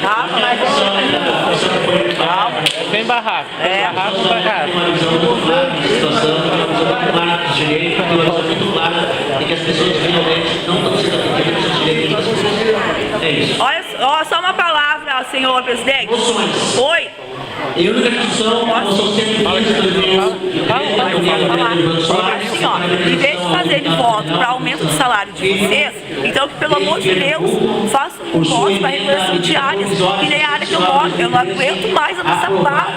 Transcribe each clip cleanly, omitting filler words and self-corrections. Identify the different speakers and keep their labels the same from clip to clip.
Speaker 1: Calma, mas calma.
Speaker 2: É bem barraco.
Speaker 1: É.
Speaker 2: Barraco, barraco.
Speaker 3: E que as pessoas realmente não estão sendo atendidas nos seus direitos. É isso.
Speaker 1: Olha, só uma palavra, senhor presidente. Oi.
Speaker 3: E a única discussão, nós somos sempre
Speaker 1: Assim, ó, em vez de fazer de voto para aumento do salário de vocês, então que pelo amor de Deus façam um voto para regulação de áreas, que nem a área que eu moro. Eu não aguento mais a Maçambá.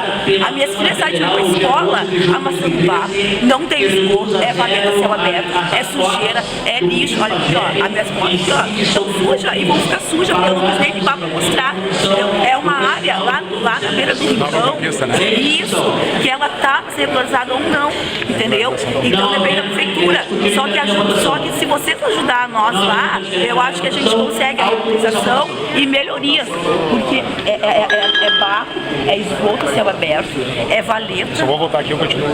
Speaker 1: A minha filha sai de uma escola, a Maçambá não tem esgoto, é valeta céu aberto, é sujeira, é lixo. Olha aqui, ó, as minhas portas aqui, ó, estão sujas e vão ficar sujas, porque eu não precisei limpar para mostrar. É uma área lá na beira do rincão, isso, que ela está regularizada ou não, entendeu? Então depende da prefeitura. Só que se vocês ajudar nós lá, eu acho que a gente consegue a regularização e melhorias, porque é barro, é esgoto, céu aberto, é valeta.
Speaker 2: Só vou voltar aqui, eu continuo.